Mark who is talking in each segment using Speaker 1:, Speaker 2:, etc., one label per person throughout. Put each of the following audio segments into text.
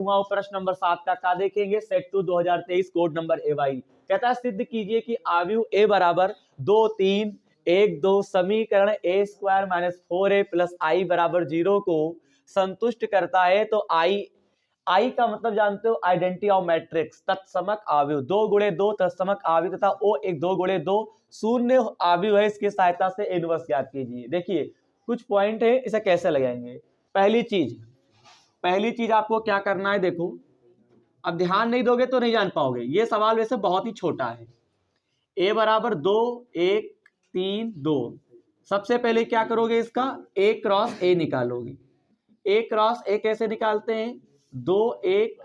Speaker 1: प्रश्न नंबर 7 का क्या देखेंगे, set to 2023 code number AY कहता है सिद्ध कीजिए कि आव्यूह A बराबर 2 3 1 2 समीकरण a square minus 4a plus i बराबर 0 को संतुष्ट करता है। तो आई का मतलब जानते हो आइडेंटिटी ऑफ मैट्रिक्स, तत्समक आव्यूह 2 गुणे 2 तत्समक आव्यूह तथा ओ एक 2 गुणे 2 शून्य आव्यूह है, इसकी सहायता से इनवर्स ज्ञात कीजिए। देखिए कुछ पॉइंट है, इसे कैसे लगाएंगे। पहली चीज आपको क्या करना है, देखो अब ध्यान नहीं दोगे तो नहीं जान पाओगे। ये सवाल वैसे बहुत ही छोटा है। a बराबर 2 1 3 2, सबसे पहले क्या करोगे, इसका a क्रॉस a निकालोगे। a क्रॉस a कैसे निकालते हैं, 2 1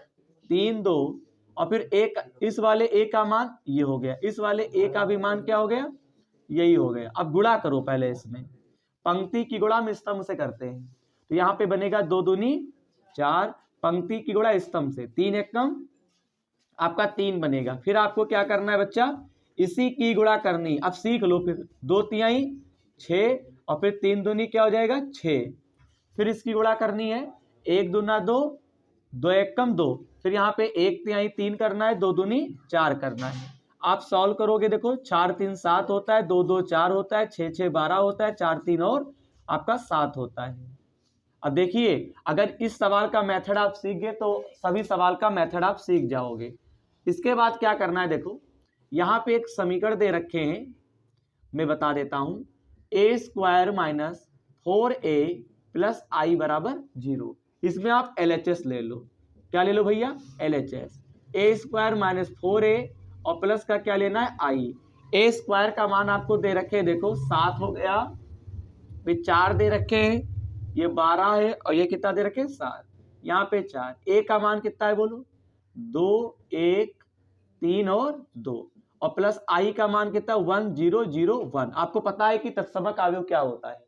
Speaker 1: 3 2 और फिर एक इस वाले a का मान ये हो गया, इस वाले a का भी मान क्या हो गया, यही हो गया। अब गुणा करो, पहले इसमें पंक्ति की गुणा हम स्तंभ से करते हैं, तो यहाँ पे बनेगा 2 दूनी 4, पंक्ति की गुणा स्तंभ से 3 एकम आपका 3 बनेगा। फिर आपको क्या करना है बच्चा, इसी की गुणा करनी। अब सीख लो, फिर 2 तिहाई 6 और फिर 3 दूनी क्या हो जाएगा 6, फिर इसकी गुणा करनी है 1 दूना 2 2 एकम 2, फिर यहाँ पे 1 तिहाई 3 करना है, 2 दूनी 4 करना है। आप सॉल्व करोगे, देखो 4 3 7 होता है, 2 2 4 होता है, 6 6 12 होता है, 4 3 और आपका 7 होता है। अब देखिए अगर इस सवाल का मेथड आप सीख गए तो सभी सवाल का मेथड आप सीख जाओगे। इसके बाद क्या करना है, देखो यहाँ पे एक समीकरण दे रखे हैं, मैं बता देता हूं, a square minus 4a plus I बराबर 0। इसमें आप LHS ले लो। क्या ले लो भैया, LHS। a square minus 4a और प्लस का क्या लेना है आई। a स्क्वायर का मान आपको दे रखे हैं, देखो 7 हो गया, फिर 4 दे रखे हैं, ये 12 है और ये कितना दे रखे 7, यहाँ पे 4। a का मान कितना है बोलो, 2 1 3 और 2 और प्लस i का मान कितना 1 0 0 1। आपको पता है कि तत्समक आव्यूह क्या होता है,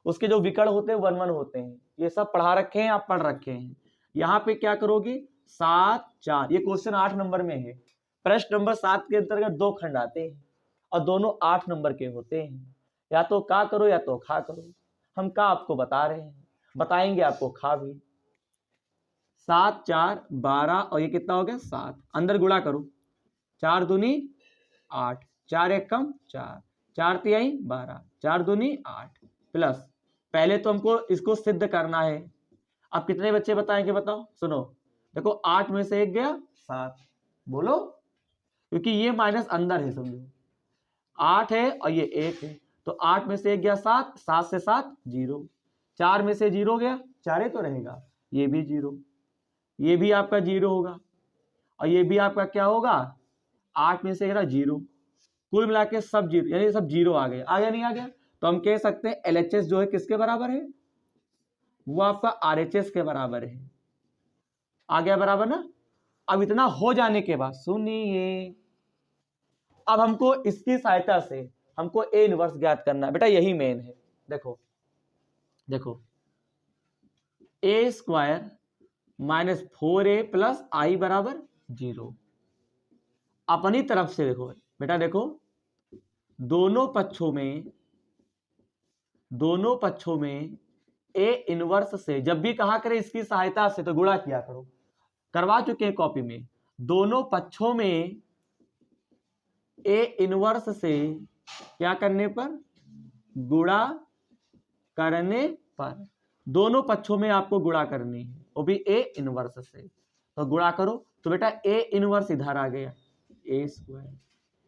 Speaker 1: उसके जो विकर्ण होते हैं 1 1 होते हैं, ये सब पढ़ा रखे हैं, आप पढ़ रखे हैं। यहाँ पे क्या करोगे 7 4, ये क्वेश्चन 8 नंबर में है। प्रश्न नंबर 7 के अंतर्गत 2 खंड आते हैं और दोनों 8 नंबर के होते हैं, या तो का करो या तो खा करो। हम का आपको बता रहे हैं, बताएंगे आपको खा भी। 7 4 12 और ये कितना हो गया 7, अंदर गुणा करो, 4 दूनी 8, 4 एकम 4, 4 तिहाई 12, 4 दूनी 8 प्लस, पहले तो हमको इसको सिद्ध करना है। अब कितने बच्चे बताएंगे बताओ, सुनो देखो 8 में से 1 गया 7, बोलो, क्योंकि ये माइनस अंदर है, समझो 8 है और ये 1 है, तो 8 में से 1 गया 7, 7 से 7 0, 4 में से 0 गया, 4 तो रहेगा, ये भी 0, ये भी आपका 0 होगा और ये भी आपका क्या होगा, 8 में से 0, कुल मिला के सब 0, यानी सब 0 आ गया नहीं आ गया, तो हम कह सकते हैं LHS जो है किसके बराबर है, वो आपका RHS के बराबर है। आ गया बराबर ना। अब इतना हो जाने के बाद सुनिए, अब हमको इसकी सहायता से हमको A इनवर्स ज्ञात करना है। बेटा यही मेन है, देखो a square minus 4a plus I बराबर 0। अपनी तरफ से देखो बेटा, देखो दोनों पक्षों में a इनवर्स से जब भी कहा करे इसकी सहायता से तो गुणा किया करो, करवा चुके हैं कॉपी में। दोनों पक्षों में a इनवर्स से क्या करने पर, गुणा करने पर, दोनों पक्षों में आपको गुणा करनी है, वो भी a इनवर्स से, तो गुणा करो। तो बेटा a इनवर्स इधर आ गया, a स्क्वायर,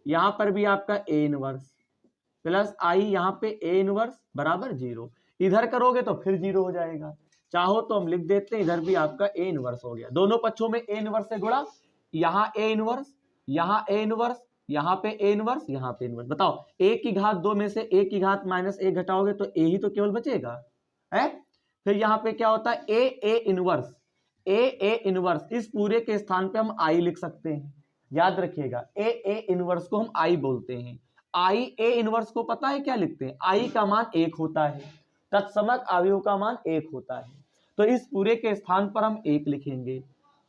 Speaker 1: यहां पर भी आपका a इनवर्स प्लस आई, यहाँ पे a इनवर्स बराबर 0। इधर करोगे तो फिर 0 हो जाएगा, चाहो तो हम लिख देते हैं, इधर भी आपका a इनवर्स हो गया। दोनों पक्षों में a इनवर्स से गुणा, यहाँ a इनवर्स, यहाँ a इनवर्स, यहाँ पे a इनवर्स, यहाँ पे इनवर्स। बताओ a की घात 2 में से a की घात माइनस 1 घटाओगे तो a ही तो केवल बचेगा है। फिर यहाँ पे क्या होता है a इनवर्स, a इनवर्स, इस पूरे के स्थान पे हम i लिख सकते हैं, याद रखिएगा a इनवर्स को हम i बोलते हैं। आई a इनवर्स को पता है क्या लिखते हैं, i का मान 1 होता है, तत्समक आव्यूह का मान 1 होता है, तो इस पूरे के स्थान पर हम 1 लिखेंगे,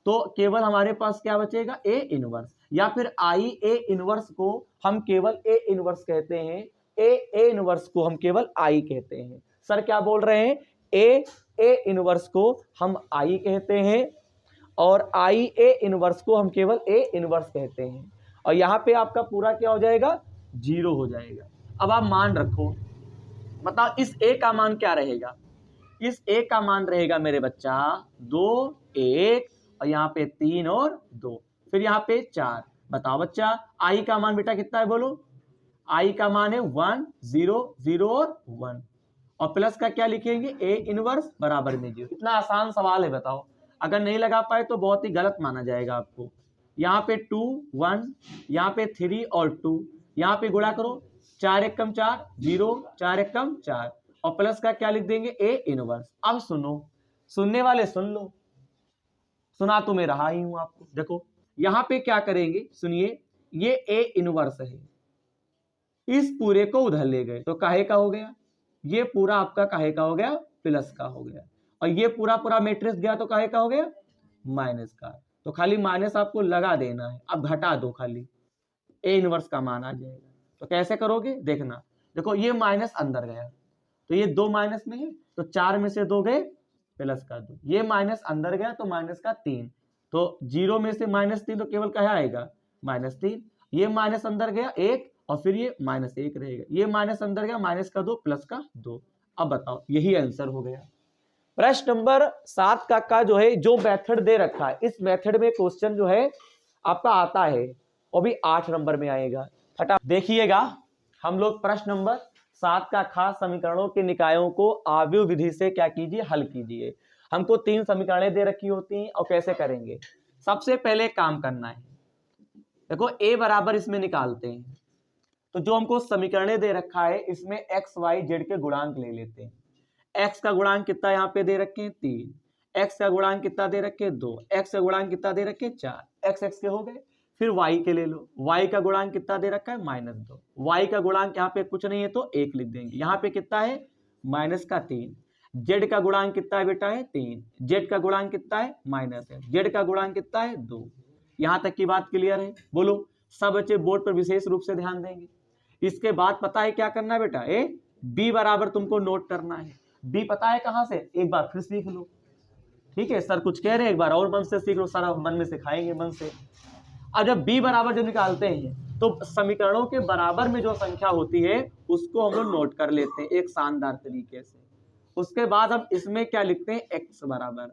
Speaker 1: तो केवल हमारे पास क्या बचेगा a इनवर्स, या फिर आई a इनवर्स को हम केवल a इनवर्स कहते हैं, a इनवर्स को हम केवल i कहते हैं। सर क्या बोल रहे हैं, a इनवर्स को हम i कहते हैं और आई ए इनवर्स को हम केवल ए इनवर्स कहते हैं, और यहाँ पे आपका पूरा क्या हो जाएगा, 0 हो जाएगा। अब आप मान रखो, बताओ इस ए का मान क्या रहेगा, इस ए का मान रहेगा मेरे बच्चा 2 1 और यहाँ पे 3 और 2, फिर यहाँ पे 4। बताओ बच्चा आई का मान बेटा कितना है, बोलो। आई का मान है 1 0 0 और 1, और प्लस का क्या लिखेंगे, ए इनवर्स बराबर में 0। इतना आसान सवाल है, बताओ। अगर नहीं लगा पाए तो बहुत ही गलत माना जाएगा आपको। यहाँ पे 2 1, यहाँ पे 3 और 2, यहाँ पे गुणा करो, 4 1 4 0, 4 1 4, और प्लस का क्या लिख देंगे, ए इनवर्स। अब सुनो, सुनने वाले सुन लो, सुना तो मैं रहा ही हूं आपको। देखो यहां पे क्या करेंगे, सुनिए, ये ए इनवर्स है, इस पूरे को उधर ले गए तो काहे का हो गया, ये पूरा आपका काहे का हो गया, प्लस का हो गया, और ये पूरा पूरा मैट्रिक्स गया तो काहे का हो गया, माइनस का। तो खाली माइनस आपको लगा देना है, अब घटा दो, खाली ए इनवर्स का मान आ जाएगा। तो कैसे करोगे, देखना। देखो ये माइनस अंदर गया तो ये 2 माइनस में है, तो 4 में से 2 गए, प्लस का 2, ये माइनस अंदर गया तो माइनस का 3, तो 0 में से -3 तो केवल क्या आएगा, -3, ये माइनस अंदर गया 1, और फिर ये -1 रहेगा, ये माइनस अंदर गया, माइनस का 2 प्लस का 2। अब बताओ, यही आंसर हो गया। प्रश्न नंबर 7 का जो है, जो मेथड दे रखा है, इस मेथड में क्वेश्चन जो है आपका आता है, वो भी 8 नंबर में आएगा। फटा देखिएगा, हम लोग प्रश्न नंबर 7 का खास समीकरणों के निकायों को आव्यूह विधि से क्या कीजिए, हल कीजिए। हमको 3 समीकरणें दे रखी होती हैं, और कैसे करेंगे, सबसे पहले काम करना है, देखो a बराबर इसमें निकालते हैं, तो जो हमको समीकरणें दे रखा है इसमें x y z के गुणांक ले लेते हैं। x का गुणांक कितना यहाँ पे दे रखे हैं, 3, x का गुणांक कितना दे रखे, 2, x का गुणांक कितना दे रखे, 4, x के हो गए। फिर y के ले लो, y का गुणांक कितना दे रखा है, -2, y का गुणांक यहाँ पे कुछ नहीं है तो 1 लिख देंगे, यहाँ पे कितना है, -3, z का गुणांक कितना है बेटा है, 3, z का गुणांक कितना है, -है, z का गुणांक कितना है, 2। यहाँ तक की बात क्लियर है, बोलो। सब बच्चे बोर्ड पर विशेष रूप से ध्यान देंगे। इसके बाद पता है क्या करना है बेटा, b बराबर तुमको नोट करना है। b पता है कहां से, एक बार फिर सीख लो, ठीक है। सर कुछ कह रहे हैं, एक बार और मन से सीख लो, सर मन में सिखाएंगे, मन से। अब जब b बराबर जब निकालते हैं तो समीकरणों के बराबर में जो संख्या होती है उसको हम लोग नोट कर लेते हैं एक शानदार तरीके से। उसके बाद हम इसमें क्या लिखते हैं, x बराबर,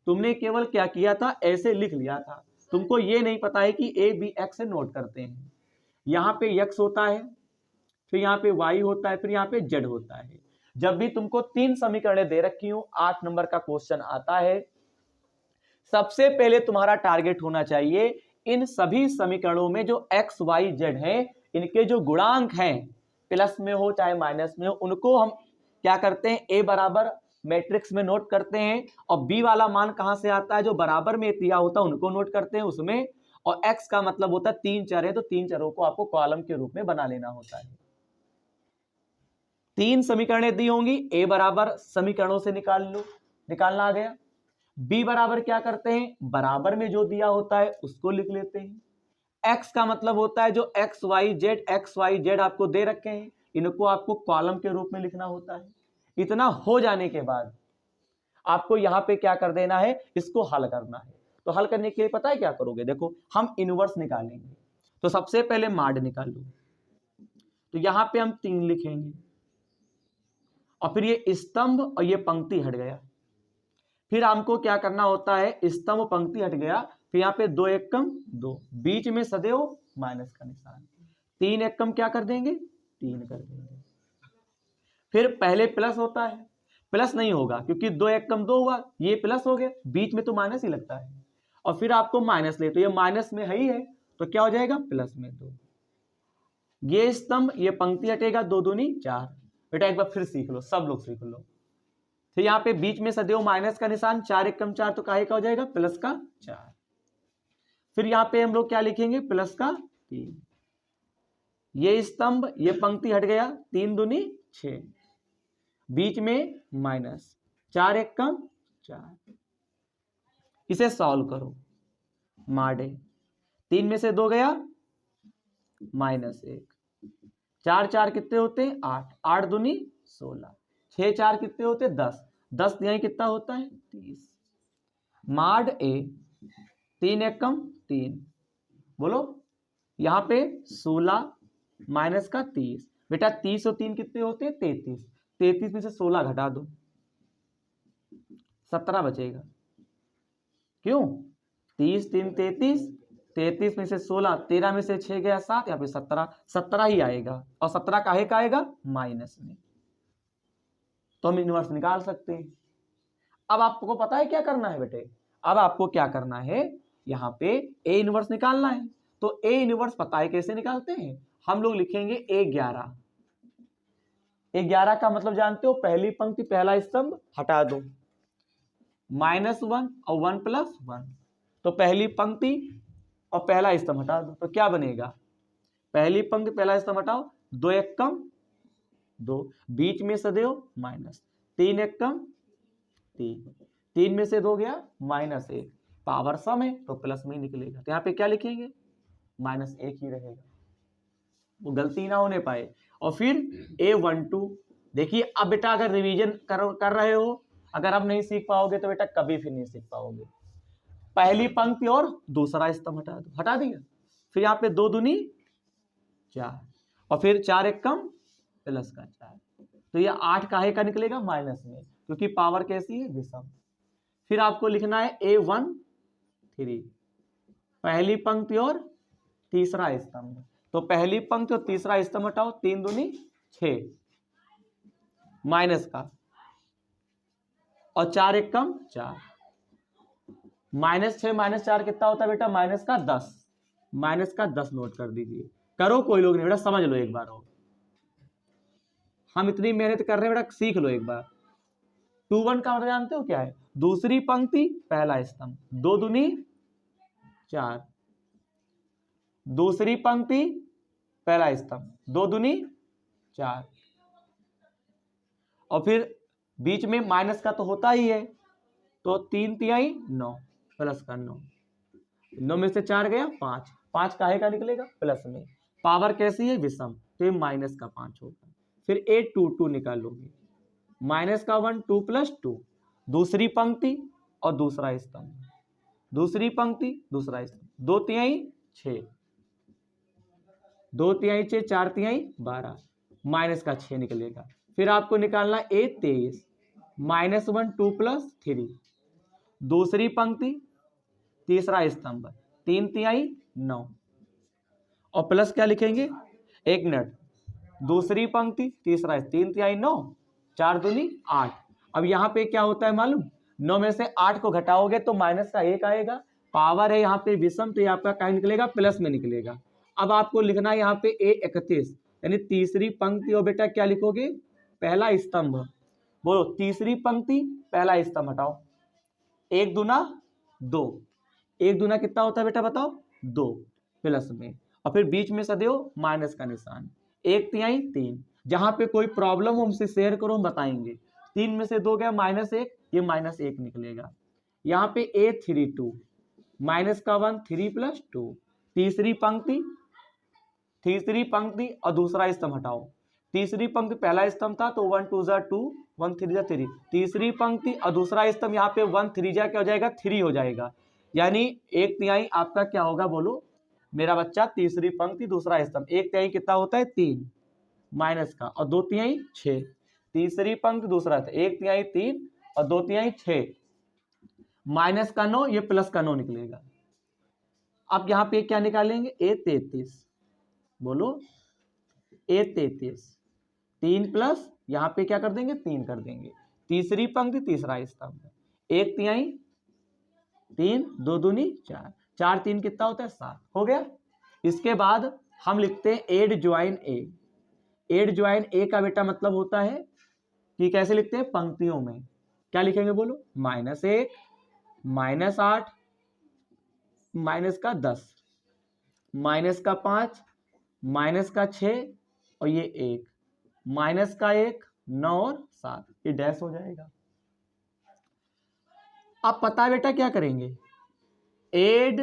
Speaker 1: तुमने केवल क्या किया था, ऐसे लिख लिया था, तुमको ये नहीं पता है कि a b x से नोट करते हैं। यहाँ पे x होता है, फिर यहाँ पे y होता है, फिर यहाँ पे z होता है। जब भी तुमको 3 समीकरणें दे रखी हूं, 8 नंबर का क्वेश्चन आता है, सबसे पहले तुम्हारा टारगेट होना चाहिए इन सभी समीकरणों में जो x y z है, इनके जो गुणांक हैं, प्लस में हो चाहे माइनस में हो, उनको हम क्या करते हैं, a बराबर मैट्रिक्स में नोट करते हैं, और b वाला मान कहां से आता है, जो बराबर में दिया होता है उनको नोट करते हैं उसमें, और x का मतलब होता है 3 चर है तो 3 चरों को आपको कॉलम के रूप में बना लेना होता है। 3 समीकरणें दी होंगी, a बराबर समीकरणों से निकाल लो, निकालना आ गया। b बराबर क्या करते हैं, बराबर में जो दिया होता है उसको लिख लेते हैं। x का मतलब होता है जो x y z आपको दे रखे हैं, इनको आपको कॉलम के रूप में लिखना होता है। इतना हो जाने के बाद आपको यहाँ पे क्या कर देना है, इसको हल करना है। तो हल करने के लिए पता है क्या करोगे, देखो हम इनवर्स निकालेंगे, तो सबसे पहले माड निकालो, तो यहाँ पे हम 3 लिखेंगे, और फिर ये स्तंभ और ये पंक्ति हट गया। फिर हमको क्या करना होता है, स्तंभ पंक्ति हट गया, फिर यहाँ पे 2 1 2, बीच में सदैव माइनस का निशान, 3 1 क्या कर देंगे, 3 कर देंगे। फिर पहले प्लस होता है, प्लस नहीं होगा क्योंकि 2 1 2 हुआ, ये प्लस हो गया, बीच में तो माइनस ही लगता है, और फिर आपको माइनस ले, तो ये माइनस में है ही है, तो क्या हो जाएगा, प्लस में 2। ये स्तंभ ये पंक्ति हटेगा, 2 दूनी 4। बेटा एक बार फिर सीख लो, सब लोग सीख लो। फिर यहाँ पे बीच में सदैव माइनस का निशान, 4 1 4, तो काहे का हो जाएगा, प्लस का 4। फिर यहाँ पे हम लोग क्या लिखेंगे, प्लस का 3। ये स्तंभ ये पंक्ति हट गया, 3 दूनी 6, बीच में माइनस, 4 1 4। इसे सॉल्व करो, माडे 3 में से 2 गया, -1, 4 4 कितने होते हैं, 8, 8 दूनी 16, 6 4 कितने होते हैं, 10, 10 यहीं कितना होता है, 30। माड ए 3 एकम 3, बोलो यहाँ पे 16 माइनस का 30, बेटा 30 और 3 कितने होते हैं 33, 33 में से 16 घटा दो 17 बचेगा। क्यों? 30 3 33, 33 में से 16, 13 में से 6 गया 7, यहाँ पे 17 ही आएगा, और 17 काहे का आएगा माइनस में, तो हम इनवर्स निकाल सकते हैं। अब आपको पता है क्या करना है बेटे, अब आपको क्या करना है, यहाँ पे ए इनवर्स निकालना है। तो ए इनवर्स पता है कैसे निकालते हैं, हम लोग लिखेंगे A11। A11 का मतलब जानते हो, पहली पंक्ति पहला स्तंभ हटा दो, -1 और 1 + 1, तो पहली पंक्ति और पहला स्तंभ हटा दो, तो क्या बनेगा, पहली पंक्ति पहला स्तंभ हटाओ, 2 एकम 2, बीच में सदैव माइनस, 3 एकम 3, 3 में से 2 गया -1, पावर सम है तो प्लस में ही निकलेगा, तो यहाँ पे क्या लिखेंगे -1 ही रहेगा, वो गलती ना होने पाए। और फिर A12, देखिए अब बेटा अगर रिवीजन कर रहे हो, अगर अब नहीं सीख पाओगे तो बेटा कभी फिर नहीं सीख पाओगे। पहली पंक्ति और दूसरा स्तंभ हटा दो, हटा दिया, फिर यहाँ पे 2 दूनी 4, और फिर 4 एकम प्लस का 4, तो ये 8 काहे का निकलेगा माइनस में, क्योंकि पावर कैसी है विषम। फिर आपको लिखना है A13, पहली पंक्ति और तीसरा स्तंभ, तो पहली पंक्ति और तीसरा स्तंभ हटाओ, 3 दूनी 6 माइनस का, और 4 एकम 4, -6 -4 कितना होता है बेटा -10, -10 नोट कर दीजिए, करो कोई लोग नहीं बेटा, समझ लो एक बार, और हम इतनी मेहनत कर रहे हैं बेटा, सीख लो एक बार। 21 का मतलब जानते हो क्या है, दूसरी पंक्ति पहला स्तंभ, 2 दूनी 4, दूसरी पंक्ति पहला स्तंभ, 2 दूनी 4, और फिर बीच में माइनस का तो होता ही है, तो 3 तिहाई 9 प्लस का 9, 9 में से 4 गया 5, 5 काहे का निकलेगा प्लस में, पावर कैसी है विषम, तो ये -5 होगा। फिर A22 निकालोगे, -1 2 + 2, दूसरी पंक्ति और दूसरा स्तंभ, दूसरी पंक्ति दूसरा स्तंभ, 2 तिहाई 6, 2 तिहाई 6, 4 तिहाई 12, माइनस का 6 निकलेगा। फिर आपको निकालना A23, -1 2 + 3, दूसरी पंक्ति तीसरा स्तंभ, 3 तिहाई 9, और प्लस क्या लिखेंगे, 1 मिनट, दूसरी पंक्ति तीसरा 3 तिहाई 9, 4 दूनी 8, अब यहाँ पे क्या होता है मालूम, 9 में से 8 को घटाओगे तो माइनस का 1 आएगा, पावर है यहाँ पे विषम, तो ये आपका क्या निकलेगा प्लस में निकलेगा। अब आपको लिखना है यहाँ पे A31, यानी तीसरी पंक्ति, और बेटा क्या लिखोगे पहला स्तंभ, बोलो तीसरी पंक्ति पहला स्तंभ हटाओ, 1 दूना 2, 1 दूना कितना होता है बेटा बताओ 2 प्लस में, और फिर बीच में सदैव माइनस का निशान, 1 तिहाई 3, जहां पे कोई प्रॉब्लम हो हमसे शेयर करो हम बताएंगे, 3 में से 2 गया -1, ये -1 निकलेगा। यहाँ पे A32, -1 3 + 2, तीसरी पंक्ति और दूसरा स्तंभ हटाओ, तीसरी पंक्ति पहला स्तंभ था तो 1 2 = 2, 1 3 = 3, तीसरी पंक्ति और दूसरा स्तंभ, यहाँ पे 1 3 जा क्या हो जाएगा 3 हो जाएगा, यानी 1 तिहाई आपका क्या होगा बोलो मेरा बच्चा, तीसरी पंक्ति दूसरा स्तंभ, 1 तिहाई कितना होता है 3 माइनस का, और 2 तिहाई 6, तीसरी पंक्ति दूसरा था 1 तिहाई 3 और 2 तिहाई 6, माइनस का 9, ये प्लस का 9 निकलेगा। अब यहाँ पे क्या निकालेंगे A33, बोलो A33, 3 प्लस यहाँ पे क्या कर देंगे 3 कर देंगे, तीसरी पंक्ति तीसरा स्तंभ, 1 तिहाई 3, 2 दूनी 4, 4 3 कितना होता है 7, हो गया। इसके बाद हम लिखते हैं एड ज्वाइन ए, एड ज्वाइन ए का बेटा मतलब होता है कि कैसे लिखते हैं पंक्तियों में, क्या लिखेंगे बोलो -1 -8 माइनस का 10 माइनस का 5 माइनस का 6 और ये 1 माइनस का 1 9 और 7, ये डैश हो जाएगा। अब पता है बेटा क्या करेंगे, एड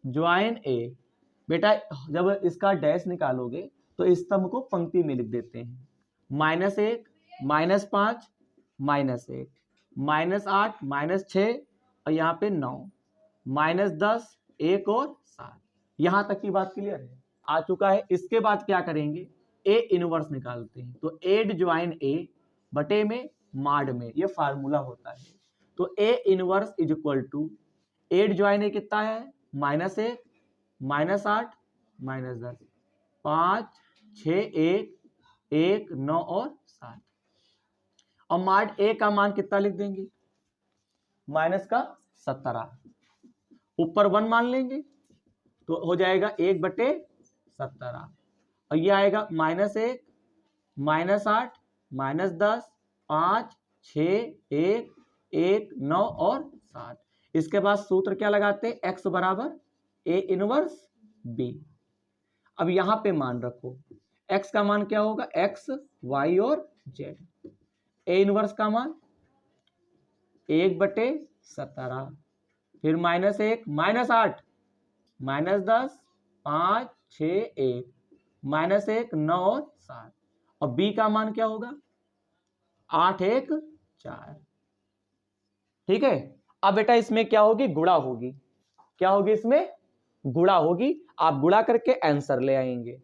Speaker 1: ज्वाइन ए, बेटा जब इसका डैश निकालोगे तो स्तंभ को पंक्ति में लिख देते हैं, -1 -5 -1 -8 -6 और यहाँ पे 9, -10, 1 और 7। यहां तक की बात क्लियर है, आ चुका है। इसके बाद क्या करेंगे, ए इनवर्स निकालते हैं। तो एड ज्वाइन ए बटे में माड में, ये फार्मूला होता है। तो A inverse is equal to adjoint A कितना है, -1, -8, -10, 5, 6, 1, 1, 9 और 7। और माड ए का मान कितना लिख देंगे, -17, ऊपर 1 मान लेंगे तो हो जाएगा 1/17। और ये आएगा -1, -8, -10, 5, 6, 1, 1, 9 और 7। इसके बाद सूत्र क्या लगाते हैं, x बराबर ए इनवर्स बी। अब यहां पे मान रखो, x का मान क्या होगा, x, y और z। ए इनवर्स का मान 1/17, फिर -1, -8, -10, 5, 6, 1, -1, 9 और 7। और b का मान क्या होगा, 8, 1, 4। ठीक है। अब बेटा इसमें क्या होगी, गुणा होगी। क्या होगी, इसमें गुणा होगी। आप गुणा करके आंसर ले आएंगे।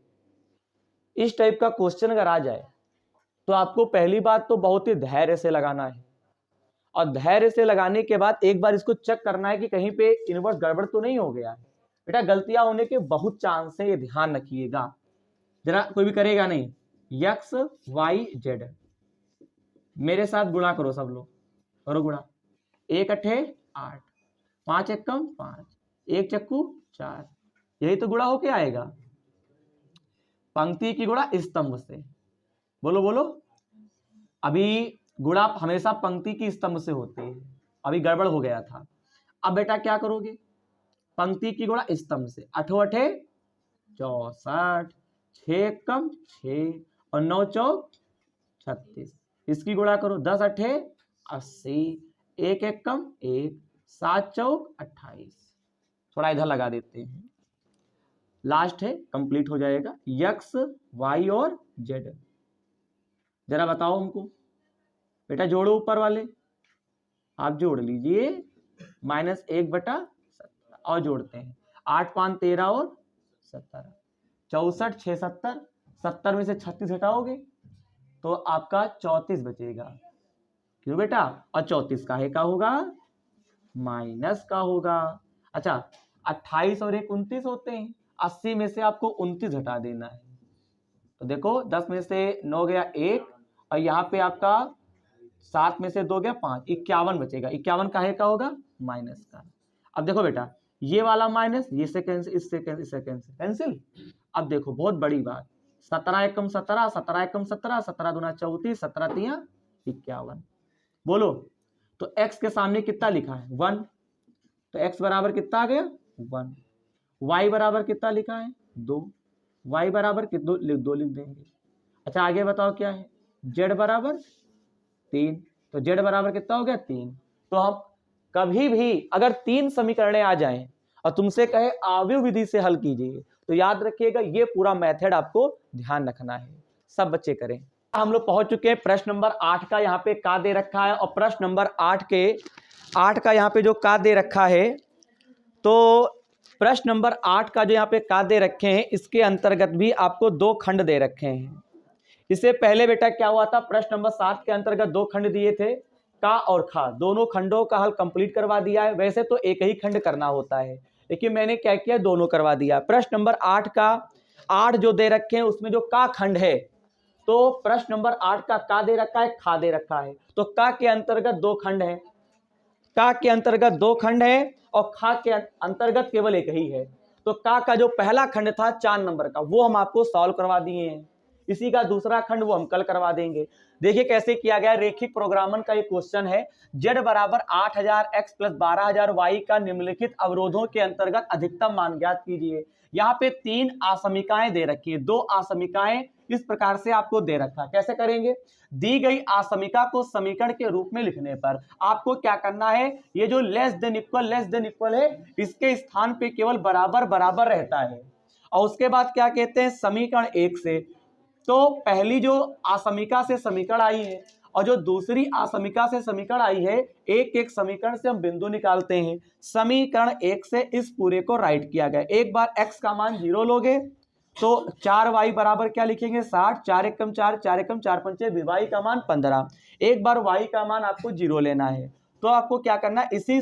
Speaker 1: इस टाइप का क्वेश्चन अगर आ जाए तो आपको पहली बात तो बहुत ही धैर्य से लगाना है, और धैर्य से लगाने के बाद एक बार इसको चेक करना है कि कहीं पे इनवर्स गड़बड़ तो नहीं हो गया है। बेटा गलतियां होने के बहुत चांस है, ये ध्यान रखिएगा। जरा कोई भी करेगा नहीं, x, y, z। मेरे साथ गुणा करो सब लोग, करो गुणा। 1 अट्ठे 8, 5 एकम 5, 1 चक्कू 4। यही तो गुणा होके आएगा, पंक्ति की गुणा स्तंभ से। बोलो बोलो। अभी गुणा हमेशा पंक्ति की स्तंभ से होते हैं, अभी गड़बड़ हो गया था। अब बेटा क्या करोगे, पंक्ति की गुणा स्तंभ से। 8 अठे 64, 6 एकम 6 और 9 चौक 36। इसकी गुणा करो, 10 अठे 80, 1 एकम 1, 7 चौक 28। थोड़ा इधर लगा देते हैं, लास्ट है, कंप्लीट हो जाएगा। x, y और z। जरा बताओ हमको, बेटा जोड़ो ऊपर वाले, आप जोड़ लीजिए। -1/17 और जोड़ते हैं, 8, 5, 13 और 17, 64, 6, 70। 70 में से 36 हटाओगे तो आपका 34 बचेगा। क्यों बेटा, और 34 काहे का होगा, माइनस का होगा। अच्छा, 28 और 1 29 होते हैं, 80 में से आपको 29 हटा देना है। तो देखो 10 में से 9 गया 1, और यहाँ पे आपका 7 में से 2 गया 5, 51 बचेगा। 51 काहे का होगा, माइनस का। अब देखो बेटा, ये वाला माइनस, ये से कैंसिल, इससे कैंसिल, इससे कैंसिल। अब देखो बहुत बड़ी बात, 17 एकम 17, 17 एकम 17, 17 दूना 34, 17 तिया 51। बोलो, तो x के सामने कितना लिखा है, 1। तो x बराबर कितना आ गया, 1। y बराबर कितना लिखा है, 2। y बराबर कितना, 2 लिख देंगे। अच्छा आगे बताओ क्या है, z बराबर 3। तो z बराबर कितना हो गया, 3। तो हम कभी भी अगर 3 समीकरणें आ जाएं और तुमसे कहे आव्यूह विधि से हल कीजिए, तो याद रखिएगा ये पूरा मेथड आपको ध्यान रखना है। सब बच्चे करें। हम लोग पहुंच चुके हैं प्रश्न नंबर 8 का, यहाँ पे का दे रखा है। और प्रश्न नंबर 8 का यहाँ पे जो का दे रखा है, तो प्रश्न नंबर 8 का जो यहाँ पे का दे रखे हैं, इसके अंतर्गत भी आपको 2 खंड दे रखे हैं। इससे पहले बेटा क्या हुआ था, प्रश्न नंबर 7 के अंतर्गत 2 खंड दिए थे, का और खा। दोनों खंडों का हल कंप्लीट करवा दिया है। वैसे तो एक ही खंड करना होता है, लेकिन मैंने क्या किया, दोनों करवा दिया। प्रश्न नंबर 8 का 8 जो दे रखे हैं उसमें जो का खंड है, तो प्रश्न नंबर 8 का दे रखा है, खा दे रखा है। तो का के अंतर्गत 2 खंड है, का के अंतर्गत 2 खंड है और खा के अंतर्गत केवल एक ही है। तो का जो पहला खंड था 4 नंबर का, वो हम आपको सॉल्व करवा दिए हैं। इसी का दूसरा खंड वो हम कल करवा देंगे। देखिए कैसे किया गया, रेखिक प्रोग्रामन का एक क्वेश्चन है। z बराबर 8000 x प्लस 12000 y का निम्नलिखित अवरोधों के अंतर्गत अधिकतम मान ज्ञात कीजिए। यहाँ पे 3 आसमिकाएं दे रखी है, 2 आसमिकाएं इस प्रकार से आपको दे रखा है। कैसे करेंगे, दी गई आसमिका को समीकरण के रूप में लिखने पर आपको क्या करना है, ये जो लेस देन इक्वल है, इसके स्थान पे केवल बराबर बराबर रहता है। और उसके बाद क्या कहते हैं, समीकरण 1 से, तो पहली जो आसमिका से समीकरण आई है और जो दूसरी आसमिका से समीकरण आई है, एक एक समीकरण से हम बिंदु निकालते हैं। समीकरण 1 से इस पूरे को राइट किया गया। एक बार x का मान 0 लोगे तो 4y बराबर क्या लिखेंगे 60, 4 एकम 4, 4 एकम 4 पंचे, y का मान 15। एक बार y का मान आपको 0 लेना है तो आपको क्या करना है, इसी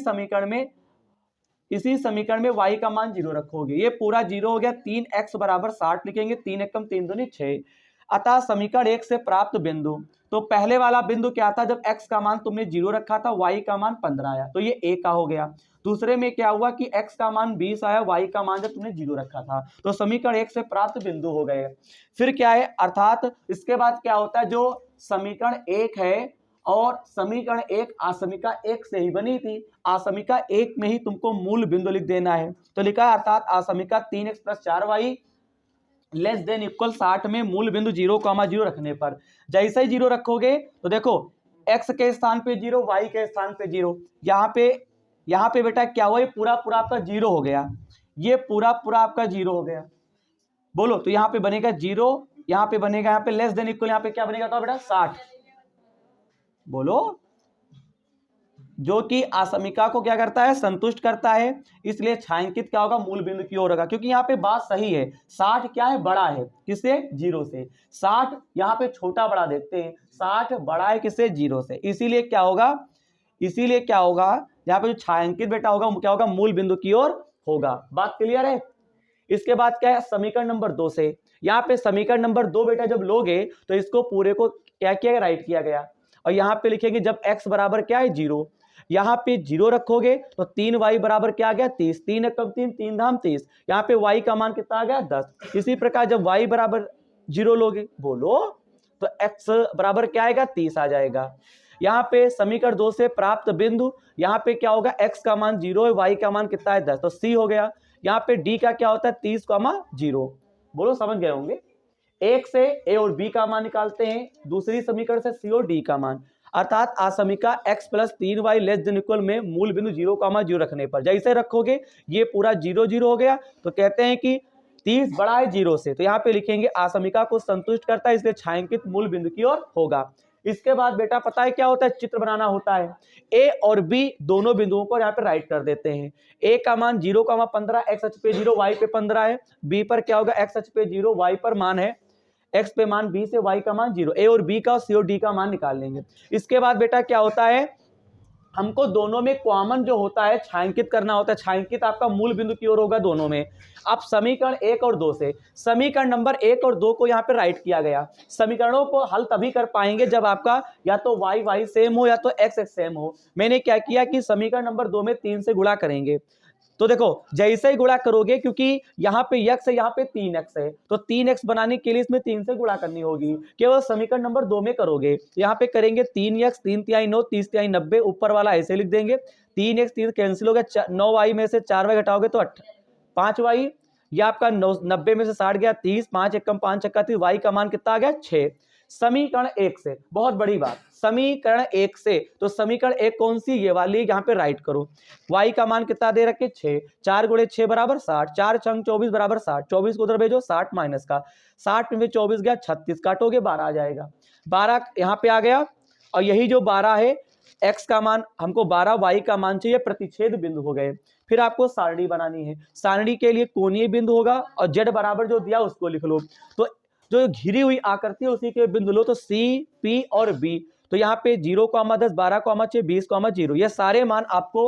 Speaker 1: समीकरण में y का मान 0 रखोगे। ये पूरा 0 हो गया। 3x बराबर 60 लिखेंगे, 3 एकम 3 दूनी 6। अतः समीकरण 1 से प्राप्त बिंदु, तो पहले वाला बिंदु क्या था, जब x का मान तुमने 0 रखा था, y का मान 15 आया, तो ये a का हो गया। दूसरे में क्या हुआ कि x का मान 20 आया, y का मान जब तुमने 0 रखा था, तो समीकरण 1 से प्राप्त बिंदु हो गए। फिर क्या है, अर्थात इसके बाद क्या होता है, जो समीकरण 1 है और समीकरण 1 आसमिका 1 से ही बनी थी, आसमिका 1 में ही तुमको मूल बिंदु लिख देना है। तो लिखा है अर्थात आसमिका 3x + 4y less than equal 60 में मूल बिंदु 0,0 रखने पर, जैसे ही 0 रखोगे तो देखो x के स्थान पे 0, y के स्थान पे 0, यहाँ पे बेटा क्या हुआ, ये पूरा आपका 0 हो गया, ये पूरा आपका 0 हो गया। बोलो तो यहाँ पे बनेगा 0, यहाँ पे बनेगा, यहाँ पे लेस देन इक्वल, यहाँ पे क्या बनेगा तो बेटा 60। बोलो, जो कि आसमिका को क्या करता है, संतुष्ट करता है, इसलिए छायांकित क्या होगा, मूल बिंदु की ओर होगा। क्योंकि यहाँ पे बात सही है, 60 क्या है, बड़ा है किससे, 0 से। 60 यहाँ पे छोटा बड़ा देखते हैं, 60 बड़ा है किससे, 0 से। इसीलिए क्या होगा, यहाँ पे जो छायांकित बेटा होगा वो क्या होगा, मूल बिंदु की ओर होगा। बात क्लियर है। इसके बाद क्या है, समीकरण नंबर 2 से, यहाँ पे समीकरण नंबर 2 बेटा जब लोगे तो इसको पूरे को क्या किया गया, राइट किया गया। और यहाँ पे लिखेंगे जब x बराबर क्या है 0, यहाँ पे 0 रखोगे तो 3y बराबर क्या आ गया 30, 3 एकम 3, 3 धाम 30, यहाँ पे y का मान कितना आ गया 10। इसी प्रकार जब y बराबर 0 लोगे, बोलो, तो x बराबर क्या आएगा 30 आ जाएगा। यहाँ पे समीकरण 2 से प्राप्त बिंदु, यहाँ पे क्या होगा, x का मान 0 है, y का मान कितना है 10, तो c हो गया। यहाँ पे d का क्या होता है 30,0। बोलो, समझ गए होंगे। एक से a और b का मान निकालते हैं, दूसरी समीकरण से c और d का मान, अर्थात आसमिका x + 3y less than equal में मूल बिंदु 0,0 रखने पर जैसे रखोगे ये पूरा 0 0 हो गया। तो कहते हैं कि 30 बड़ा है 0 से, तो यहाँ पे लिखेंगे आसमिका को संतुष्ट करता है, इसलिए छायांकित मूल बिंदु की ओर होगा। इसके बाद बेटा पता है क्या होता है, चित्र बनाना होता है। a और b दोनों बिंदुओं को यहाँ पे राइट कर देते हैं। a का मान 0,15, x अक्ष पे 0, y पे 15 है। b पर क्या होगा, x अक्ष पे 0, y पर मान है, x पे मान 20 है, y का मान 0। a और b का और c और d का मान निकाल लेंगे। इसके बाद बेटा क्या होता है, हमको दोनों में कॉमन जो होता है छायांकित करना होता है। छायांकित आपका मूल बिंदु की ओर होगा दोनों में। अब समीकरण 1 और 2 से समीकरण नंबर 1 और 2 को यहाँ पे राइट किया गया। समीकरणों को हल तभी कर पाएंगे जब आपका या तो y सेम हो या तो x सेम हो। मैंने क्या किया कि समीकरण नंबर 2 में 3 से गुणा करेंगे। तो देखो जैसे ही गुणा करोगे, क्योंकि यहाँ पे x है, यहाँ पे 3x है, तो 3x बनाने के लिए इसमें 3 से गुणा करनी होगी। केवल समीकरण नंबर 2 में करोगे, यहाँ पे करेंगे 3x, 3 तिहाई 9, 30 तिहाई 90, ऊपर वाला ऐसे लिख देंगे। 3x 3 कैंसिल हो गया, 9y में से 4y घटाओगे तो 5y, यह आपका 90 में से 60 गया 30, 5 एकम 5 चक्का 30, y का मान कितना आ गया 6। समीकरण 1 से, बहुत बड़ी बात, समीकरण 1 से, तो समीकरण 1 कौन सी, ये वाली, यहाँ पे राइट करो। y का मान कितना दे रखे 6, 4 × 6 = 60, 4 × 24 = 60, 24 को उधर भेजो, 60 माइनस का 60 में 24 गया 36, काटोगे 12 आ जाएगा। 12 यहाँ पे आ गया, और यही जो 12 है, x का मान हमको 12, y का मान चाहिए, प्रतिच्छेद बिंदु हो गए। फिर आपको सारणी बनानी है। सारणी के लिए कोणीय बिंदु होगा और z बराबर जो दिया उसको लिख लो। तो जो घिरी हुई आकृति है उसी के बिंदु लो, तो c, p और b। तो यहाँ पे 0,10, 12,6, 20,0, ये सारे मान आपको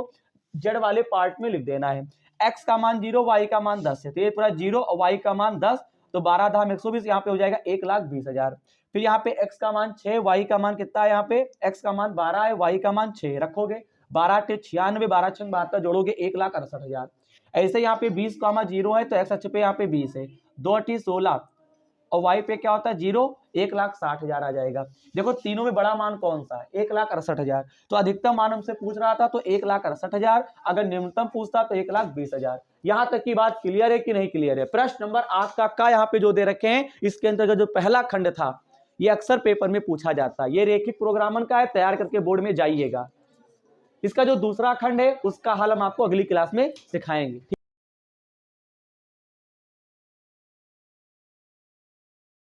Speaker 1: z वाले पार्ट में लिख देना है। x का मान 0, y का मान 10 है, तो ये पूरा 0 और y का मान 10, तो 12 धाम 120, यहाँ पे हो जाएगा 1,20,000। फिर यहाँ पे x का मान 6, y का मान कितना है, यहाँ पे x का मान 12 है, y का मान 6 रखोगे, 12 × 96, 12 × 72 जोड़ोगे 1,68,000। ऐसे यहाँ पे 20,0 है, तो x अक्ष पे यहाँ पे 20 है, 2 × 16 और y पे क्या होता है 0, 1,60,000 आ जाएगा। देखो तीनों में बड़ा मान कौन सा है, 1,68,000। तो अधिकतम मान हमसे पूछ रहा था तो 1,68,000, अगर न्यूनतम पूछता तो 1,20,000। यहाँ तक की बात क्लियर है कि नहीं क्लियर है। प्रश्न नंबर 8 का यहाँ पे जो दे रखे हैं, इसके अंतर्गत जो पहला खंड था ये अक्सर पेपर में पूछा जाता है। ये रेखिक प्रोग्रामन का है, तैयार करके बोर्ड में जाइएगा। इसका जो दूसरा खंड है उसका हल हम आपको अगली क्लास में सिखाएंगे।